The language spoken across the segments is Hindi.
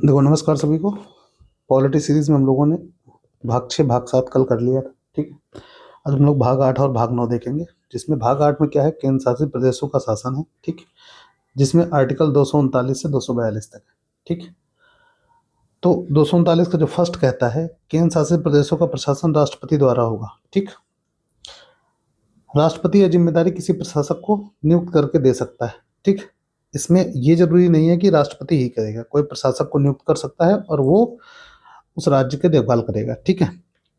देखो, नमस्कार सभी को। पॉलिटी सीरीज में हम लोगों ने भाग 6 भाग 7 कल कर लिया था। ठीक है, आज हम लोग भाग 8 और भाग 9 देखेंगे, जिसमें भाग 8 में क्या है, केंद्र शासित प्रदेशों का शासन है। ठीक है, जिसमें आर्टिकल 239 से 242 तक है। ठीक है, तो 239 का जो फर्स्ट कहता है, केंद्र शासित प्रदेशों का प्रशासन राष्ट्रपति द्वारा होगा। ठीक, राष्ट्रपति यह जिम्मेदारी किसी प्रशासक को नियुक्त करके दे सकता है। ठीक, इसमें ये जरूरी नहीं है कि राष्ट्रपति ही करेगा, कोई प्रशासक को नियुक्त कर सकता है और वो उस राज्य की देखभाल करेगा। ठीक है,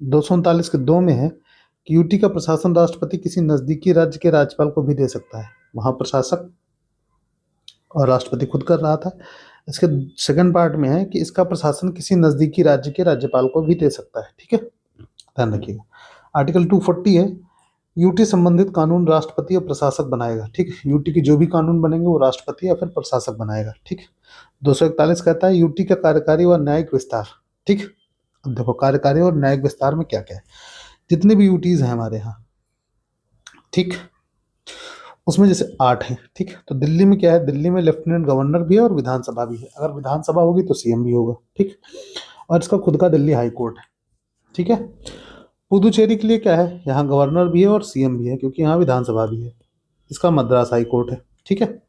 239 के 2 में है कि यूटी का प्रशासन राष्ट्रपति किसी नजदीकी राज्य के राज्यपाल को भी दे सकता है। वहां प्रशासक और राष्ट्रपति खुद कर रहा था। इसके सेकंड पार्ट में है कि इसका प्रशासन किसी नजदीकी राज्य के राज्यपाल को भी दे सकता है। ठीक है, ध्यान रखिएगा। आर्टिकल 240 है, यूटी संबंधित कानून राष्ट्रपति और प्रशासक बनाएगा। ठीक है, यूटी के जो भी कानून बनेंगे वो राष्ट्रपति या फिर प्रशासक बनाएगा। ठीक है, 241 कहता है यूटी का कार्यकारी व न्यायिक विस्तार। ठीक, अब देखो कार्यकारी और न्यायिक विस्तार में क्या क्या है। जितने भी यूटीज हैं हमारे यहाँ, ठीक, उसमें जैसे 8 हैं। ठीक, तो दिल्ली में क्या है, दिल्ली में लेफ्टिनेंट गवर्नर भी है और विधानसभा भी है। अगर विधानसभा होगी तो सीएम भी होगा। ठीक, और इसका खुद का दिल्ली हाई कोर्ट है। ठीक है, पुदुचेरी के लिए क्या है, यहाँ गवर्नर भी है और सीएम भी है, क्योंकि यहाँ विधानसभा भी है। इसका मद्रास हाई कोर्ट है। ठीक है,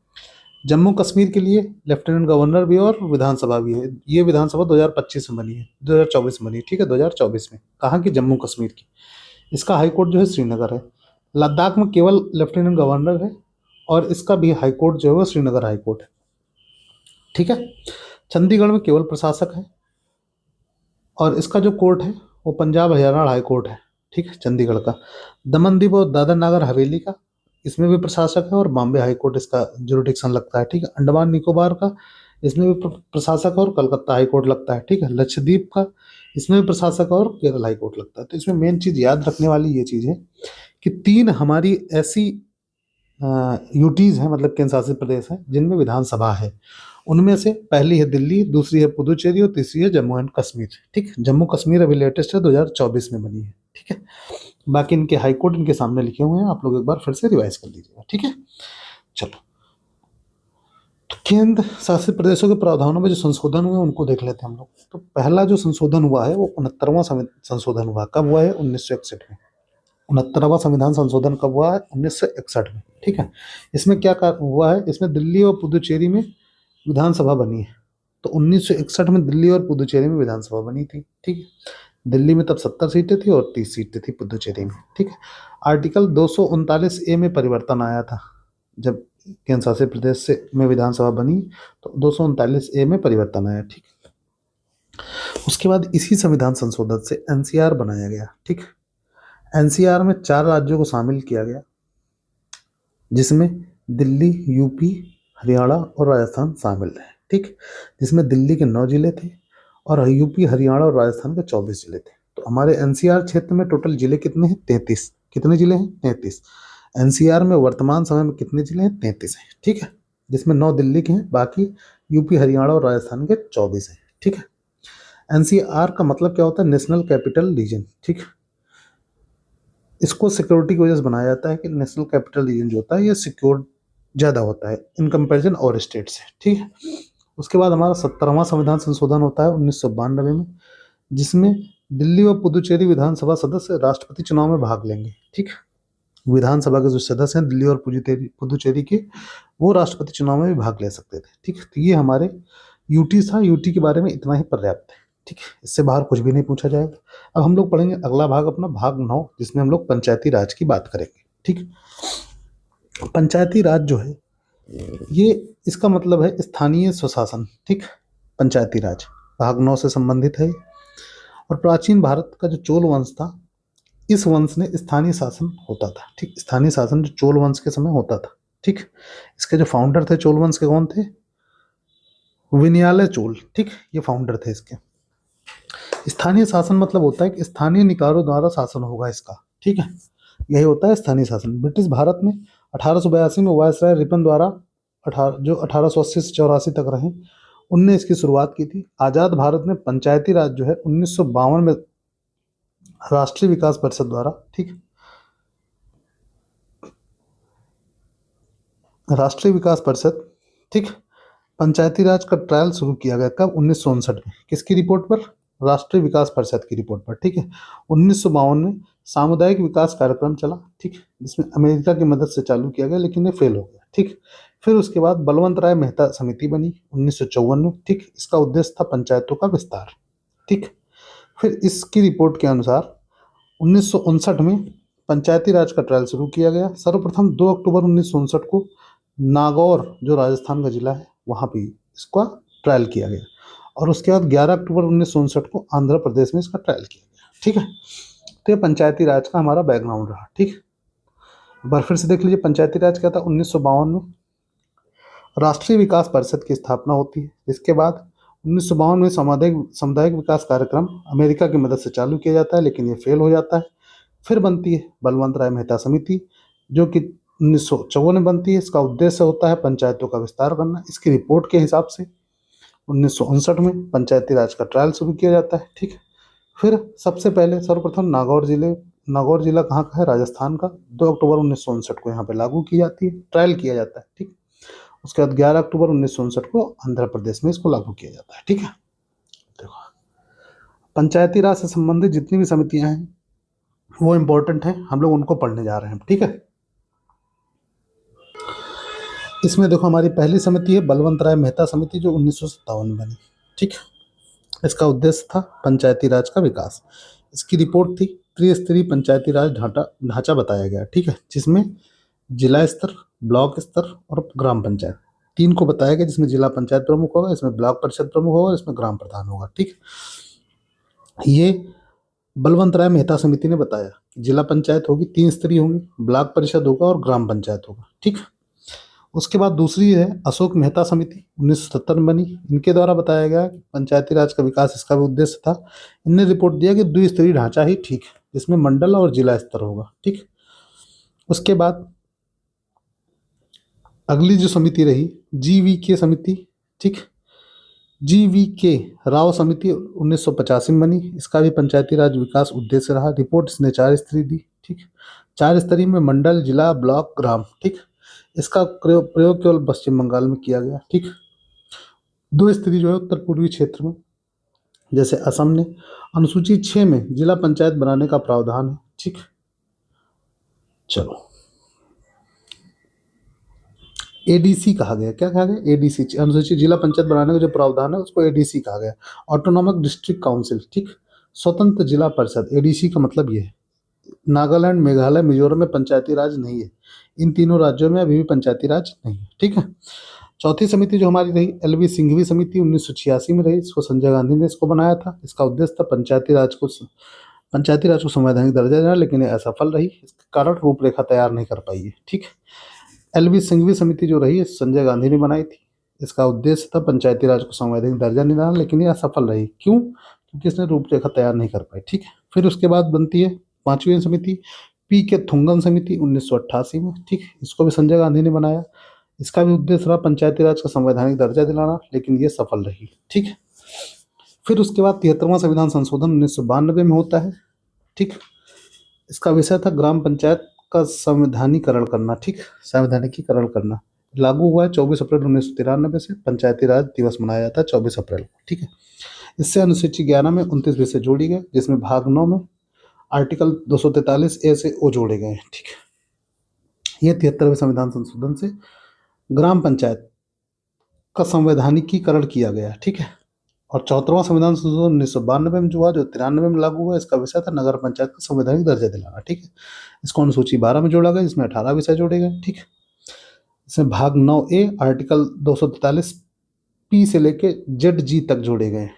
जम्मू कश्मीर के लिए लेफ्टिनेंट गवर्नर भी है और विधानसभा भी है। ये विधानसभा 2025 में बनी है, 2024 में बनी है। ठीक है, 2024 में। कहाँ की, जम्मू कश्मीर की। इसका हाई कोर्ट जो है श्रीनगर है। लद्दाख में केवल लेफ्टिनेंट गवर्नर है और इसका भी हाई कोर्ट जो है वो श्रीनगर हाई कोर्ट है। ठीक है, चंडीगढ़ में केवल प्रशासक है और इसका जो कोर्ट है वो पंजाब हरियाणा हाई कोर्ट है। ठीक है, चंडीगढ़ का। दमन दीव और दादर नागर हवेली का, इसमें भी प्रशासक है और बॉम्बे हाई कोर्ट इसका जुरिडिक्शन लगता है। ठीक है, अंडमान निकोबार का, इसमें भी प्रशासक और कलकत्ता हाई कोर्ट लगता है। ठीक है, लक्षद्वीप का, इसमें भी प्रशासक और केरल हाई कोर्ट लगता है। तो इसमें मेन चीज याद रखने वाली ये चीज है कि 3 हमारी ऐसी यूटीज हैं, मतलब केंद्र शासित प्रदेश हैं, जिनमें विधानसभा है। उनमें से पहली है दिल्ली, दूसरी है पुदुचेरी और तीसरी है जम्मू एंड कश्मीर। ठीक, जम्मू कश्मीर अभी लेटेस्ट है, 2024 में बनी है। ठीक है, बाकी इनके हाई कोर्ट इनके सामने लिखे हुए हैं, आप लोग एक बार फिर से रिवाइज कर लीजिएगा। ठीक है, चलो, तो केंद्र शासित प्रदेशों के प्रावधानों में जो संशोधन हुए उनको देख लेते हैं हम लोग। तो पहला जो संशोधन हुआ है वो 69वां संशोधन हुआ। कब हुआ है, 1961 में। 69वां संविधान संशोधन कब हुआ है, 1961 में। ठीक है, इसमें क्या हुआ है, इसमें दिल्ली और पुदुचेरी में विधानसभा बनी है। तो 1961 में दिल्ली और पुदुचेरी में विधानसभा बनी थी। ठीक है, दिल्ली में तब 70 सीटें थी और 30 सीटें थी पुदुचेरी में। ठीक है, आर्टिकल 239A में परिवर्तन आया था जब केंद्र शासित प्रदेश से में विधानसभा बनी, तो 239A में परिवर्तन आया। ठीक, उसके बाद इसी संविधान संशोधन से एनसीआर बनाया गया। ठीक, एनसीआर में 4 राज्यों को शामिल किया गया, जिसमें दिल्ली, यूपी, हरियाणा और राजस्थान शामिल है। ठीक, जिसमें दिल्ली के 9 जिले थे और यूपी, हरियाणा और राजस्थान के 24 जिले थे। तो हमारे एनसीआर क्षेत्र में टोटल जिले कितने हैं, 33। कितने जिले हैं, 33। एनसीआर में वर्तमान समय में कितने जिले हैं, 33 हैं। ठीक है, जिसमें 9 दिल्ली के हैं, बाकी यूपी, हरियाणा और राजस्थान के 24 हैं। ठीक है, एनसीआर का मतलब क्या होता है, नेशनल कैपिटल रीजन। ठीक, इसको सिक्योरिटी की वजह से बनाया जाता है कि नेशनल कैपिटल रीजन जो होता है ये सिक्योर ज़्यादा होता है इन कंपैरिजन और स्टेट से। ठीक है, उसके बाद हमारा 70वां संविधान संशोधन होता है 1992 में, जिसमें दिल्ली व पुदुचेरी विधानसभा सदस्य राष्ट्रपति चुनाव में भाग लेंगे। ठीक, विधानसभा के जो सदस्य हैं दिल्ली और पुदुचेरी के, वो राष्ट्रपति चुनाव में भी भाग ले सकते थे। ठीक, तो ये हमारे यूटी था। यूटी के बारे में इतना ही पर्याप्त है। ठीक है, इससे बाहर कुछ भी नहीं पूछा जाएगा। अब हम लोग पढ़ेंगे अगला भाग, अपना भाग 9, जिसमें हम लोग पंचायती राज की बात करेंगे। ठीक, पंचायती राज जो है ये, इसका मतलब है स्थानीय स्वशासन। ठीक, पंचायती राज भाग 9 से संबंधित है। और प्राचीन भारत का जो चोल वंश था, इस वंश ने स्थानीय शासन होता था। ठीक, स्थानीय शासन जो चोल वंश के समय होता था। ठीक, इसके जो फाउंडर थे चोल वंश के, कौन थे, विनयालय चोल। ठीक, ये फाउंडर थे इसके। स्थानीय शासन मतलब होता है कि स्थानीय निकायों द्वारा शासन होगा इसका। ठीक है, यही होता है स्थानीय शासन। ब्रिटिश भारत में 1882 में वायसराय रिपन द्वारा जो 1880 से 84 तक रहे, उनने इसकी शुरुआत की थी। आजाद भारत में पंचायती राज जो है 1952 में राष्ट्रीय विकास परिषद द्वारा, ठीक, राष्ट्रीय विकास परिषद, ठीक, पंचायती राज का ट्रायल शुरू किया गया कब? 1959 में। किसकी रिपोर्ट पर? राष्ट्रीय विकास परिषद की रिपोर्ट पर, ठीक है। 1952 में सामुदायिक विकास कार्यक्रम चला, ठीक, जिसमें अमेरिका की मदद से चालू किया गया, लेकिन ये फेल हो गया, ठीक। फिर उसके बाद बलवंत राय मेहता समिति बनी 1954 में, ठीक। इसका उद्देश्य था पंचायतों का विस्तार, ठीक। फिर इसकी रिपोर्ट के अनुसार 1959 में पंचायती राज का ट्रायल शुरू किया गया। सर्वप्रथम 2 अक्टूबर 1959 को नागौर, जो राजस्थान का जिला है, वहाँ पे इसका ट्रायल किया गया, और उसके बाद 11 अक्टूबर 1959 को आंध्र प्रदेश में इसका ट्रायल किया गया, ठीक है। तो ये पंचायती राज का हमारा बैकग्राउंड रहा, ठीक। एक बार फिर से देख लीजिए, पंचायती राज क्या था? 1952 में राष्ट्रीय विकास परिषद की स्थापना होती है। इसके बाद 1952 में सामुदायिक विकास कार्यक्रम अमेरिका की मदद से चालू किया जाता है, लेकिन ये फेल हो जाता है। फिर बनती है बलवंत राय मेहता समिति, जो कि 1954 में बनती है। इसका उद्देश्य होता है पंचायतों का विस्तार करना। इसकी रिपोर्ट के हिसाब से 1959 में पंचायती राज का ट्रायल शुरू किया जाता है, ठीक। फिर सबसे पहले सर्वप्रथम नागौर जिला कहाँ का है? राजस्थान का। 2 अक्टूबर 1959 को यहाँ पे लागू की जाती है, ट्रायल किया जाता है, ठीक। उसके बाद 11 अक्टूबर 1959 को आंध्र प्रदेश में इसको लागू किया जाता है, ठीक है। देखो, पंचायती राज से संबंधित जितनी भी समितियां हैं वो इम्पोर्टेंट हैं, हम लोग उनको पढ़ने जा रहे हैं, ठीक है। इसमें देखो, हमारी पहली समिति है बलवंत राय मेहता समिति, जो 1957 में बनी, ठीक। इसका उद्देश्य था पंचायती राज का विकास। इसकी रिपोर्ट थी त्रिस्तरीय पंचायती राज ढांचा बताया गया, ठीक है, जिसमें जिला स्तर, ब्लॉक स्तर और ग्राम पंचायत, 3 को बताया गया, जिसमें जिला पंचायत प्रमुख होगा, इसमें ब्लॉक परिषद प्रमुख होगा, इसमें ग्राम प्रधान होगा, ठीक। ये बलवंत राय मेहता समिति ने बताया कि जिला पंचायत होगी, 3 स्तरीय होंगी, ब्लॉक परिषद होगा और ग्राम पंचायत होगा, ठीक। उसके बाद दूसरी है अशोक मेहता समिति, 1970 में बनी। इनके द्वारा बताया गया कि पंचायती राज का विकास इसका भी उद्देश्य था। इनने रिपोर्ट दिया कि द्विस्तरीय ढांचा ही ठीक है, जिसमें मंडल और जिला स्तर होगा, ठीक। उसके बाद अगली जो समिति रही GVK समिति, ठीक। GVK राव समिति 1985 में बनी। इसका भी पंचायती राज विकास उद्देश्य रहा। रिपोर्ट इसने 4 स्तरीय दी, ठीक। 4 स्तरीय में मंडल, जिला, ब्लॉक, ग्राम, ठीक। इसका प्रयोग केवल पश्चिम बंगाल में किया गया, ठीक। 2 स्तरीय जो है उत्तर पूर्वी क्षेत्र में, जैसे असम ने। अनुसूची 6 में जिला पंचायत बनाने का प्रावधान है, ठीक। चलो, ADC कहा गया। क्या कहा गया? ADC, अनुसूचित जिला पंचायत बनाने का जो प्रावधान है उसको ADC कहा गया। ऑटोनॉमिक डिस्ट्रिक्ट काउंसिल, ठीक। स्वतंत्र जिला परिषद, ADC का मतलब ये है। नागालैंड, मेघालय, मिजोरम में पंचायती राज नहीं है। इन तीनों राज्यों में अभी भी पंचायती राज नहीं है, ठीक है। चौथी समिति जो हमारी रही LV सिंघवी समिति, 1986 में रही। इसको संजय गांधी ने इसको बनाया था। इसका उद्देश्य था पंचायती राज को संवैधानिक दर्जा देना, लेकिन ये असफल रही। इसके कारण रूपरेखा तैयार नहीं कर पाई है, ठीक। LV सिंघवी समिति जो रही है संजय गांधी ने बनाई थी। इसका उद्देश्य था पंचायती राज को संवैधानिक दर्जा दिलाना, लेकिन ये असफल रही। क्यों? क्योंकि इसने रूपरेखा तैयार नहीं कर पाई, ठीक है। फिर उसके बाद बनती है 5वीं समिति PK थुंगन समिति, 1988 में, ठीक। इसको भी संजय गांधी ने बनाया। इसका भी उद्देश्य रहा पंचायती राज का संवैधानिक दर्जा दिलाना, लेकिन ये सफल रही, ठीक। फिर उसके बाद 73वां संविधान संशोधन 1992 में होता है, ठीक। इसका विषय था ग्राम पंचायत का संवैधानिकरण करना, ठीक, संवैधानिकीकरण करना। लागू हुआ है 24 अप्रैल 1993 से। पंचायती राज दिवस मनाया जाता है 24 अप्रैल को, ठीक है। इससे अनुसूची 11 में 29 विषय जोड़ी गए, जिसमें भाग 9 में आर्टिकल 243A से O जोड़े गए हैं, ठीक है। ये 73वें संविधान संशोधन से ग्राम पंचायत का संवैधानिकीकरण किया गया, ठीक है। और 74वां संविधान संशोधन 1992 में जो हुआ, जो 93 में लागू हुआ, इसका विषय था नगर पंचायत का संवैधानिक दर्जा दिलाना, ठीक है। इसको अनुसूची 12 में जोड़ा गया, जिसमें 18 विषय जोड़े गए, ठीक। इसमें भाग 9A आर्टिकल 243P से लेके ZG तक जोड़े गए,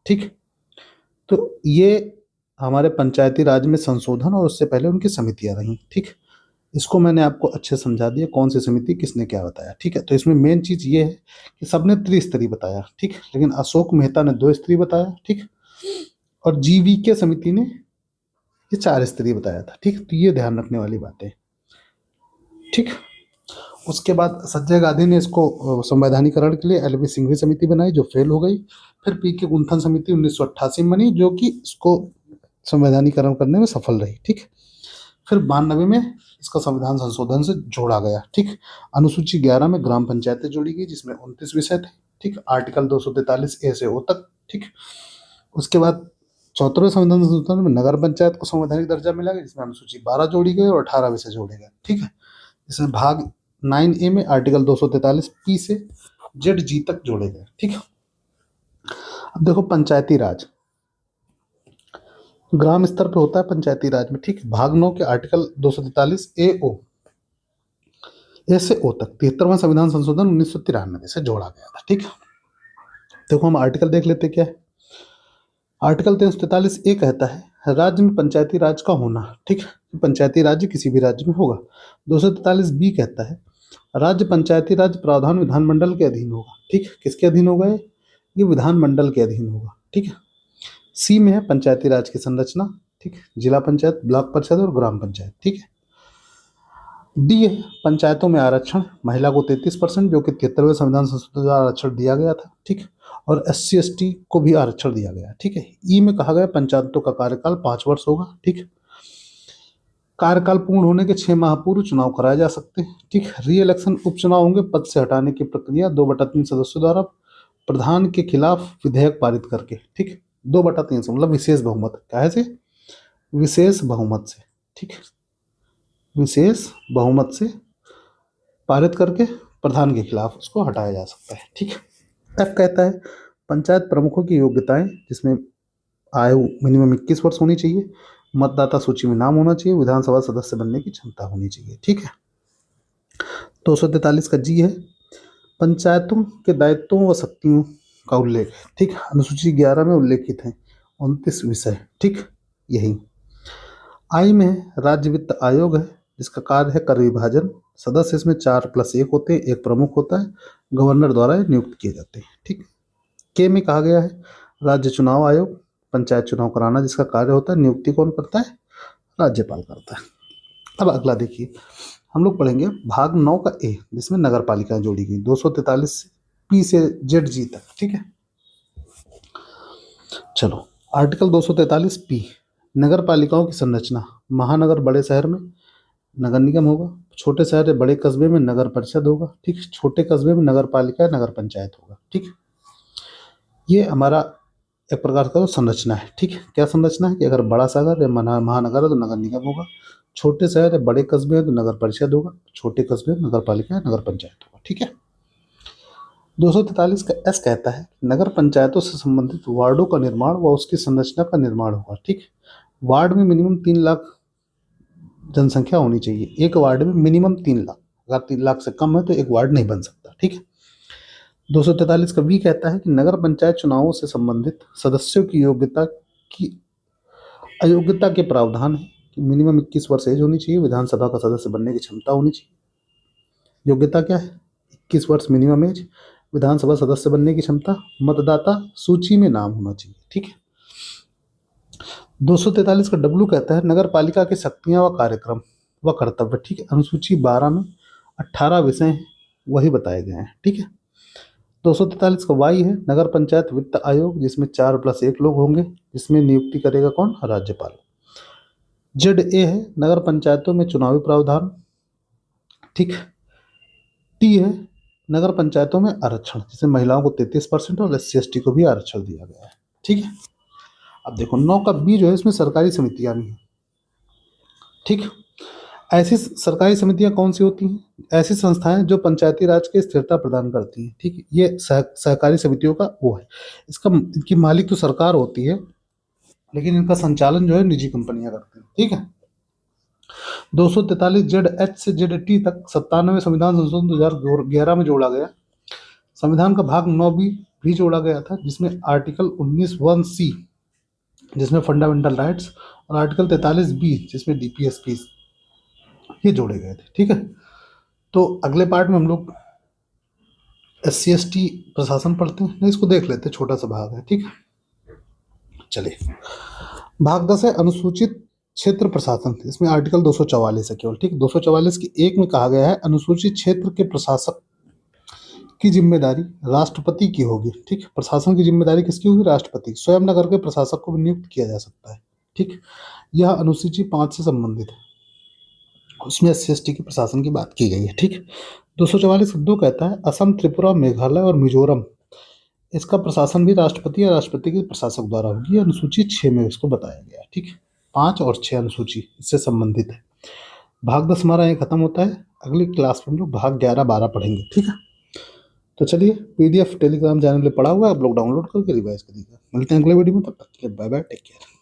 ठीक। तो ये हमारे पंचायती राज में संशोधन और उससे पहले उनकी समितियां रही, ठीक। इसको मैंने आपको अच्छे समझा दिया कौन सी समिति किसने क्या बताया, ठीक है। तो इसमें मेन चीज ये है कि सबने त्रिस्तरीय बताया, ठीक, लेकिन अशोक मेहता ने 2 स्तरीय बताया, ठीक। और GVK समिति ने ये 4 स्तरीय बताया था, ठीक। तो ये ध्यान रखने वाली बातें, ठीक। उसके बाद संजय गांधी ने इसको संवैधानिकरण के लिए LV सिंघवी समिति बनाई, जो फेल हो गई। फिर PK गुंथन समिति 1988 में बनी, जो कि इसको संवैधानिकरण करने में सफल रही, ठीक। फिर 92 में इसका संविधान संशोधन से जोड़ा गया, ठीक। अनुसूची 11 में ग्राम पंचायतें जोड़ी गई, जिसमें 29 विषय थे, ठीक, आर्टिकल 243 ए से ओ तक। ठीक, उसके बाद 74वें संविधान संशोधन में नगर पंचायत को संवैधानिक दर्जा मिला, जिसमें अनुसूची 12 जोड़ी गई और 18 विषय जोड़े गए। ठीक है, इसमें भाग 9A में आर्टिकल 243 P से ZG तक जोड़े गए। ठीक है, अब देखो पंचायती राज ग्राम स्तर पे होता है पंचायती राज में। ठीक, भाग 9 के आर्टिकल 243A से ओ तक 73वां संविधान संशोधन 1993 से जोड़ा गया था। ठीक, देखो हम आर्टिकल देख लेते क्या है। आर्टिकल 343A कहता है राज्य में पंचायती राज का होना। ठीक, पंचायती राज्य किसी भी राज्य में होगा। 243B कहता है राज्य पंचायती राज प्रावधान विधानमंडल के अधीन होगा। ठीक, किसके अधीन होगा ये विधानमंडल के अधीन होगा। ठीक है, सी में है पंचायती राज की संरचना। ठीक, जिला पंचायत, ब्लॉक परिषद और ग्राम पंचायत। ठीक है, डी है पंचायतों में आरक्षण, महिला को 33% जो कि 73वें संविधान संशोधन द्वारा आरक्षण दिया गया था। ठीक, और SC ST को भी आरक्षण दिया गया। ठीक है, ई में कहा गया पंचायतों का कार्यकाल 5 वर्ष होगा। ठीक, कार्यकाल पूर्ण होने के 6 माह पूर्व चुनाव कराए जा सकते हैं। ठीक, री इलेक्शन उपचुनाव होंगे। पद से हटाने की प्रक्रिया 2/3 सदस्यों द्वारा प्रधान के खिलाफ विधेयक पारित करके। ठीक, 2/3 से मतलब विशेष बहुमत, क्या से विशेष बहुमत से। ठीक, विशेष बहुमत से पारित करके प्रधान के खिलाफ उसको हटाया जा सकता है। ठीक, एफ कहता है पंचायत प्रमुखों की योग्यताएं, जिसमें आयु मिनिमम 21 वर्ष होनी चाहिए, मतदाता सूची में नाम होना चाहिए, विधानसभा सदस्य बनने की क्षमता होनी चाहिए। ठीक है, 243 का जी है पंचायतों के दायित्वों व शक्तियों का उल्लेख। ठीक, अनुसूची 11 में उल्लेखित है 29 विषय। ठीक, यही आई में राज्य वित्त आयोग है, जिसका कार्य है कर विभाजन। सदस्य इसमें 4+1 होते हैं, एक प्रमुख होता है, गवर्नर द्वारा नियुक्त किए जाते हैं। ठीक, के में कहा गया है राज्य चुनाव आयोग, पंचायत चुनाव कराना, जिसका कार्य होता है नियुक्ति कौन करता है, राज्यपाल करता है। अब अगला देखिए, हम लोग पढ़ेंगे भाग 9 का ए, जिसमें नगर पालिकाएं जोड़ी गई 243P से ZG तक। ठीक है, चलो आर्टिकल 243P नगर पालिकाओं की संरचना। महानगर बड़े शहर में नगर निगम होगा, छोटे शहर या बड़े कस्बे में नगर परिषद होगा। ठीक, छोटे कस्बे में नगर पालिका नगर पंचायत होगा। ठीक, ये हमारा एक प्रकार का संरचना है। ठीक, क्या संरचना है कि अगर बड़ा शहर या महानगर है तो नगर निगम होगा, छोटे शहर या बड़े कस्बे हैं तो नगर परिषद होगा, छोटे कस्बे में नगर पालिका नगर पंचायत होगा। ठीक है, 243 का एस कहता है नगर पंचायतों से संबंधित वार्डों का निर्माण व उसकी संरचना का निर्माण होगा। ठीक, वार्ड में मिनिमम 3 लाख जनसंख्या होनी चाहिए, एक वार्ड में मिनिमम 3 लाख, अगर 3 लाख से कम है तो एक वार्ड नहीं बन सकता। ठीक है, 243 का बी कहता है कि नगर पंचायत चुनावों से संबंधित सदस्यों की अयोग्यता के प्रावधान है कि मिनिमम 21 वर्ष एज होनी चाहिए, विधानसभा का सदस्य बनने की क्षमता होनी चाहिए। योग्यता क्या है, 21 वर्ष मिनिमम एज, विधानसभा सदस्य बनने की क्षमता, मतदाता सूची में नाम होना चाहिए। ठीक है, 243 का डब्ल्यू कहता है नगर पालिका की शक्तियां व कार्यक्रम व कर्तव्य। ठीक है, अनुसूची 12 में 18 विषय हैं, वही बताए गए हैं। ठीक है, 243 का वाई है नगर पंचायत वित्त आयोग, जिसमें 4+1 लोग होंगे, जिसमें नियुक्ति करेगा कौन, राज्यपाल। जेड ए है नगर पंचायतों में चुनावी प्रावधान। ठीक, टी है नगर पंचायतों में आरक्षण, जिसमें महिलाओं को 33% और SC ST को भी आरक्षण दिया गया है। ठीक है, अब देखो 9 का बी जो है इसमें सरकारी समितियां भी हैं। ठीक, ऐसी सरकारी समितियां कौन सी होती हैं, ऐसी संस्थाएं जो पंचायती राज की स्थिरता प्रदान करती हैं। ठीक, ये सहकारी समितियों का वो है, इनकी मालिक तो सरकार होती है, लेकिन इनका संचालन जो है निजी कंपनियां करती हैं। ठीक है, 243 ZH से ZT तक 97वें संविधान संशोधन 2011 में जोड़ा गया। संविधान का भाग 9B भी जोड़ा गया था, जिसमें आर्टिकल 19(1)C जिसमें फंडामेंटल राइट्स और आर्टिकल 43B जिसमें DPSP ये जोड़े गए थे। ठीक है, तो अगले पार्ट में हम लोग SC ST प्रशासन पढ़ते हैं, इसको देख लेते हैं, छोटा सा भाग है। ठीक है, चलिए भाग 10 है अनुसूचित क्षेत्र प्रशासन, इसमें आर्टिकल 244 है केवल। ठीक, 244 की 1 में कहा गया है अनुसूचित क्षेत्र के प्रशासक की जिम्मेदारी राष्ट्रपति की होगी। ठीक, प्रशासन की जिम्मेदारी किसकी होगी, राष्ट्रपति। स्वयं नगर के प्रशासक को भी नियुक्त किया जा सकता है। ठीक, यह अनुसूची 5 से संबंधित है, उसमें SC ST के प्रशासन की बात की गई है। ठीक, 244 2 कहता है असम, त्रिपुरा, मेघालय और मिजोरम इसका प्रशासन भी राष्ट्रपति या राष्ट्रपति के प्रशासक द्वारा होगी। अनुसूची 6 में इसको बताया गया है। ठीक है, 5 और 6 अनुसूची इससे संबंधित है। भाग 10 हमारा यहाँ खत्म होता है। अगली क्लास में हम लोग भाग 11-12 पढ़ेंगे। ठीक है, तो चलिए पीडीएफ टेलीग्राम चैनल पे पड़ा हुआ है, आप लोग डाउनलोड करके रिवाइज करिएगा। मिलते हैं अगले वीडियो में, तब तक के बाय बाय, टेक केयर।